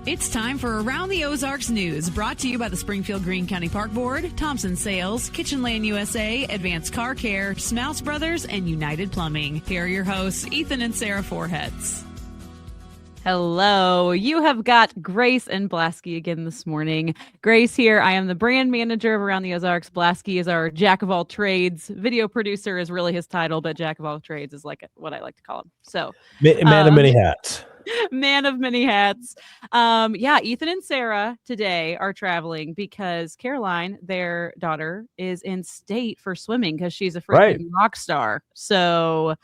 It's time for Around the Ozarks News, brought to you by the Springfield Greene County Park Board, Thompson Sales, Kitchen Lane USA, Advanced Car Care, Smouse Brothers, and United Plumbing. Here are your hosts, Ethan and Sarah Foreheads. Hello. You have got Grace and Blasky again this morning. Grace here. I am the brand manager of Around the Ozarks. Blasky is our jack of all trades. Video producer is really his title, but jack of all trades is like what I like to call him. So, man of many hats. Man of many hats. Ethan and Sarah today are traveling because Caroline, their daughter, is in state for swimming because she's a freaking rock star. So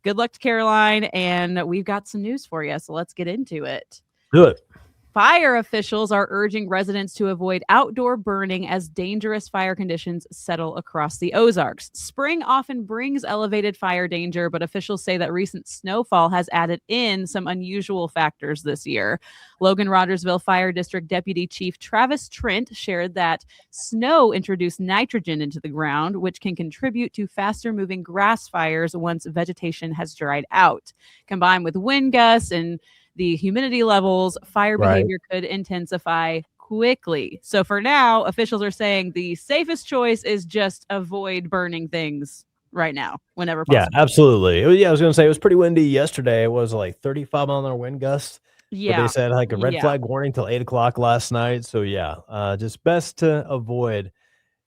good luck to Caroline, and we've got some news for you, so let's get into it. Do it. Fire officials are urging residents to avoid outdoor burning as dangerous fire conditions settle across the Ozarks. Spring often brings elevated fire danger, but officials say that recent snowfall has added in some unusual factors this year. Logan Rogersville Fire District Deputy Chief Travis Trent shared that snow introduced nitrogen into the ground, which can contribute to faster moving grass fires once vegetation has dried out. Combined with wind gusts and the humidity levels, fire behavior could intensify quickly. So for now, officials are saying the safest choice is just avoid burning things right now, whenever possible. Yeah, absolutely. I was going to say it was pretty windy yesterday. It was like 35 mile an hour wind gusts. Yeah. But they said like a red flag warning till 8 o'clock last night. So just best to avoid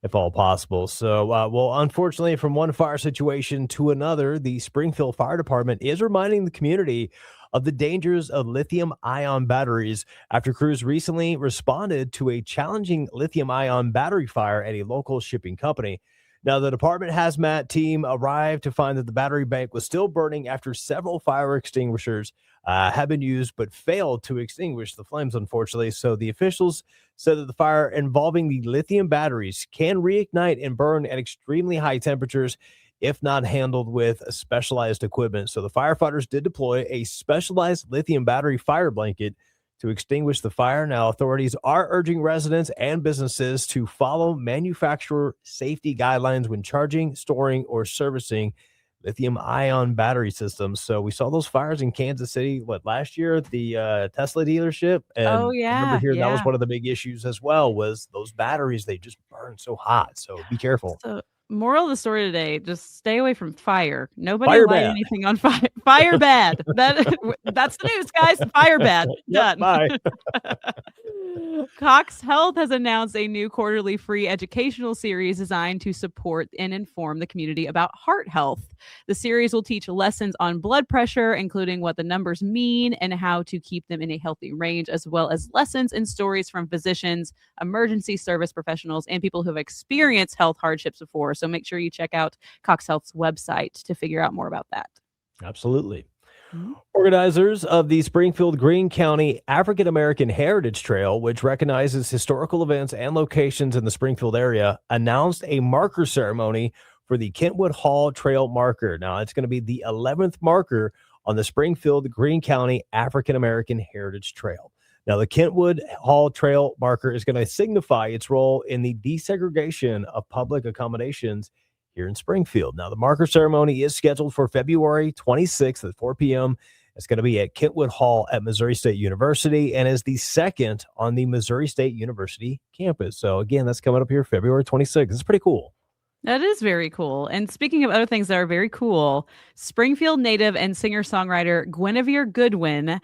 if all possible. So, unfortunately, from one fire situation to another, the Springfield Fire Department is reminding the community of the dangers of lithium-ion batteries after crews recently responded to a challenging lithium-ion battery fire at a local shipping company. Now, the department hazmat team arrived to find that the battery bank was still burning after several fire extinguishers had been used but failed to extinguish the flames, unfortunately. So the officials said that the fire involving the lithium batteries can reignite and burn at extremely high temperatures if not handled with specialized equipment. So the firefighters did deploy a specialized lithium battery fire blanket to extinguish the fire. Now, authorities are urging residents and businesses to follow manufacturer safety guidelines when charging, storing, or servicing lithium-ion battery systems. So we saw those fires in Kansas City, last year at the Tesla dealership? And I remember hearing that was one of the big issues as well, was those batteries, they just burn so hot. So be careful. So, moral of the story today, just stay away from fire. Nobody light anything on fire. Fire bad. That's the news, guys. Fire bad. Done. Bye. CoxHealth has announced a new quarterly free educational series designed to support and inform the community about heart health. The series will teach lessons on blood pressure, including what the numbers mean and how to keep them in a healthy range, as well as lessons and stories from physicians, emergency service professionals, and people who have experienced health hardships before. So make sure you check out CoxHealth's website to figure out more about that. Absolutely. Organizers of the Springfield Greene County African American Heritage Trail, which recognizes historical events and locations in the Springfield area, announced a marker ceremony for the Kentwood Hall Trail marker. Now, it's going to be the 11th marker on the Springfield Greene County African American Heritage Trail. Now, the Kentwood Hall Trail marker is going to signify its role in the desegregation of public accommodations here in Springfield. Now, the marker ceremony is scheduled for February 26th at 4 p.m. It's going to be at Kentwood Hall at Missouri State University and is the second on the Missouri State University campus. So, again, that's coming up here February 26th. It's pretty cool. That is very cool. And speaking of other things that are very cool, Springfield native and singer-songwriter Guinevere Goodwin,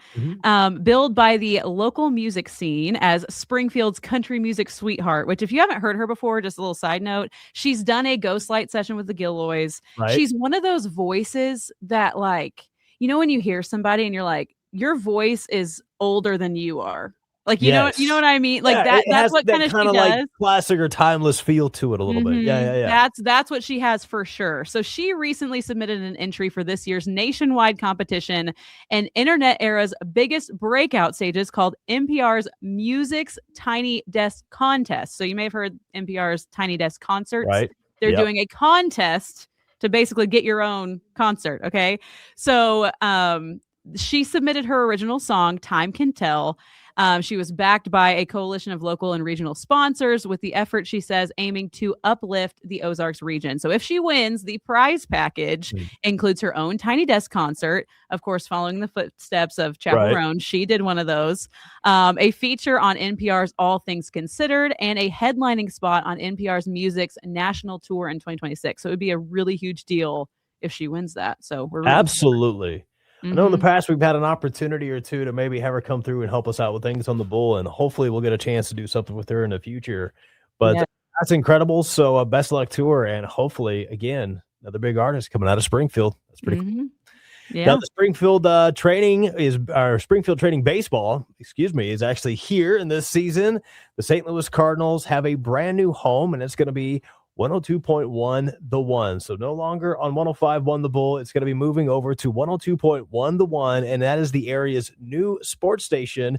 billed by the local music scene as Springfield's country music sweetheart, which if you haven't heard her before, just a little side note, she's done a Ghostlight session with the Gilloys. Right. She's one of those voices that, like, you know, when you hear somebody and you're like, your voice is older than you are. Like, you know what I mean? Like that's what kind of she does. Like classic or timeless feel to it a little bit. Yeah. That's what she has for sure. So she recently submitted an entry for this year's nationwide competition and internet era's biggest breakout stages called NPR's Music's Tiny Desk Contest. So you may have heard NPR's Tiny Desk Concerts. Right. They're doing a contest to basically get your own concert. Okay. So she submitted her original song, Time Can Tell. She was backed by a coalition of local and regional sponsors with the effort, she says, aiming to uplift the Ozarks region. So if she wins, the prize package includes her own Tiny Desk concert, of course, following the footsteps of Chappell Roan. She did one of those. A feature on NPR's All Things Considered, and a headlining spot on NPR's Music's national tour in 2026. So it would be a really huge deal if she wins that. So we're absolutely. I know in the past we've had an opportunity or two to maybe have her come through and help us out with things on the bull, and hopefully we'll get a chance to do something with her in the future. But that's incredible. So best luck to her, and hopefully, again, another big artist coming out of Springfield. That's pretty cool. Yeah. Now the Springfield Springfield Training baseball, is actually here in this season. The St. Louis Cardinals have a brand new home, and it's going to be 102.1 The One. So no longer on 105.1 The Bull. It's going to be moving over to 102.1 The One, and that is the area's new sports station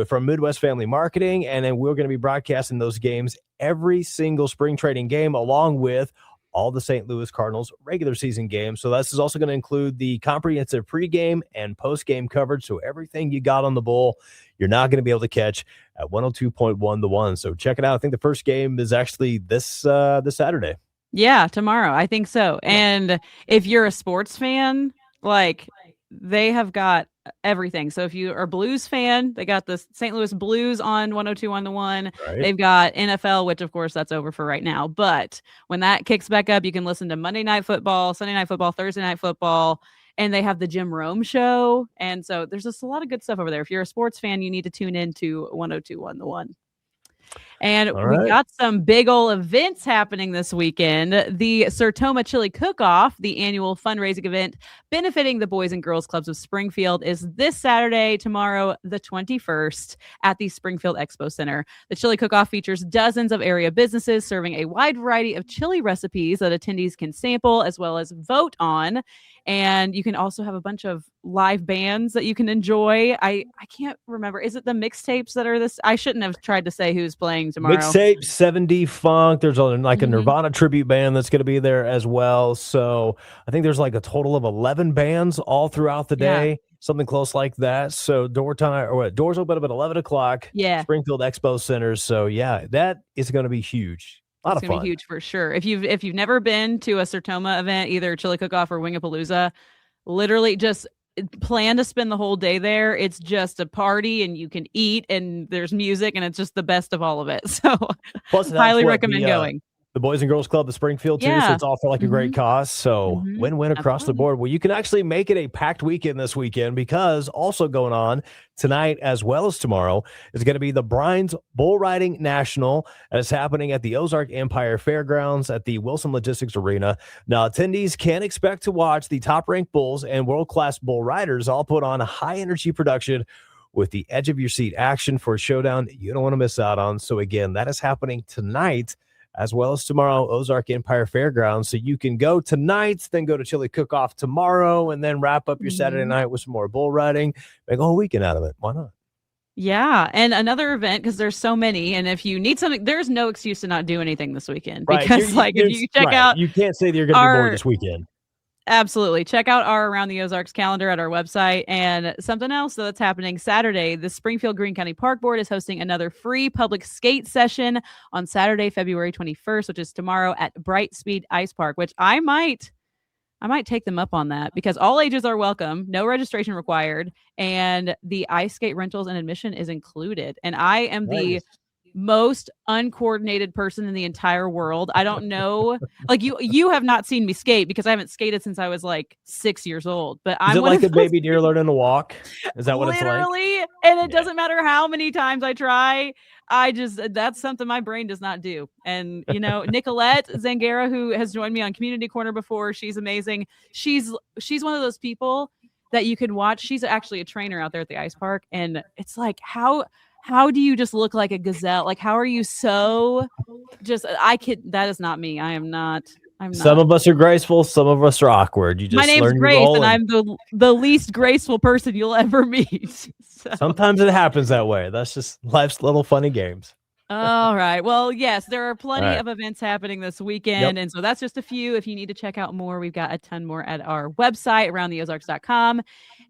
from Midwest Family Marketing. And then we're going to be broadcasting those games every single spring training game, along with all the St. Louis Cardinals regular season games. So this is also going to include the comprehensive pregame and postgame coverage. So everything you got on the Bull, you're not going to be able to catch at 102.1 The One. So check it out. I think the first game is actually this Saturday. Yeah, tomorrow. I think so. And if you're a sports fan, like, they have got everything. So if you are a Blues fan, they got the St. Louis Blues on 102 The One. Right. They've got NFL, which of course that's over for right now. But when that kicks back up, you can listen to Monday Night Football, Sunday Night Football, Thursday Night Football, and they have the Jim Rome show. And so there's just a lot of good stuff over there. If you're a sports fan, you need to tune in to 102.1 The One. And we got some big old events happening this weekend. The Sertoma Chili Cook-Off, the annual fundraising event benefiting the Boys and Girls Clubs of Springfield, is this Saturday, tomorrow, the 21st, at the Springfield Expo Center. The Chili Cook-Off features dozens of area businesses serving a wide variety of chili recipes that attendees can sample as well as vote on. And you can also have a bunch of live bands that you can enjoy. I can't remember. Is it the mixtapes that are this? I shouldn't have tried to say who's playing tomorrow. Mixtape, 70 Funk. There's a Nirvana tribute band that's going to be there as well. So I think there's like a total of 11 bands all throughout the day. Something close like that. So doors open up at 11 o'clock. Yeah. Springfield Expo Center. So yeah, that is going to be huge. It's going to be huge for sure. If you've never been to a Sertoma event, either Chili Cook-Off or Wingapalooza, literally just plan to spend the whole day there. It's just a party, and you can eat, and there's music, and it's just the best of all of it. So plus, highly recommend going. The Boys and Girls Club of Springfield, too, so it's all for like a great cause. So win-win across the board. Well, you can actually make it a packed weekend this weekend, because also going on tonight as well as tomorrow is going to be the Brines Bull Riding National, and it's happening at the Ozark Empire Fairgrounds at the Wilson Logistics Arena. Now, attendees can expect to watch the top-ranked bulls and world-class bull riders all put on a high-energy production with the edge-of-your-seat action for a showdown you don't want to miss out on. So, again, that is happening tonight as well as tomorrow, Ozark Empire Fairgrounds. So you can go tonight, then go to Chili Cook-Off tomorrow, and then wrap up your Saturday night with some more bull riding. Make a whole weekend out of it. Why not? Yeah. And another event, because there's so many, and if you need something, there's no excuse to not do anything this weekend. Because if you check out, you can't say that you're going to be bored this weekend. Absolutely. Check out our Around the Ozarks calendar at our website. And something else that's happening Saturday, the Springfield Greene County Park Board is hosting another free public skate session on Saturday, February 21st, which is tomorrow at Bright Speed Ice Park, which I might take them up on that, because all ages are welcome, no registration required, and the ice skate rentals and admission is included. And I am the most uncoordinated person in the entire world. I don't know. Like you have not seen me skate, because I haven't skated since I was like 6 years old. But I'm like a baby deer learning to walk? Is that what it's like? Literally, and it doesn't matter how many times I try. That's something my brain does not do. And Nicolette Zangara, who has joined me on Community Corner before, she's amazing. She's one of those people that you can watch. She's actually a trainer out there at the ice park, and it's like, how do you just look like a gazelle? Like, how are you so that is not me. I'm not. Some of us are graceful. Some of us are awkward. My name's Grace, and I'm the least graceful person you'll ever meet. So. Sometimes it happens that way. That's just life's little funny games. All right. Well, yes, there are plenty right. of events happening this weekend. And so that's just a few. If you need to check out more, we've got a ton more at our website, aroundtheozarks.com.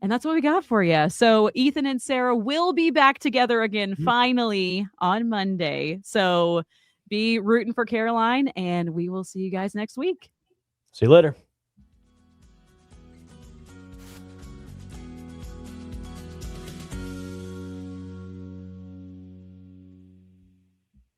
And that's what we got for you. So Ethan and Sarah will be back together again finally on Monday. So be rooting for Caroline, and we will see you guys next week. See you later.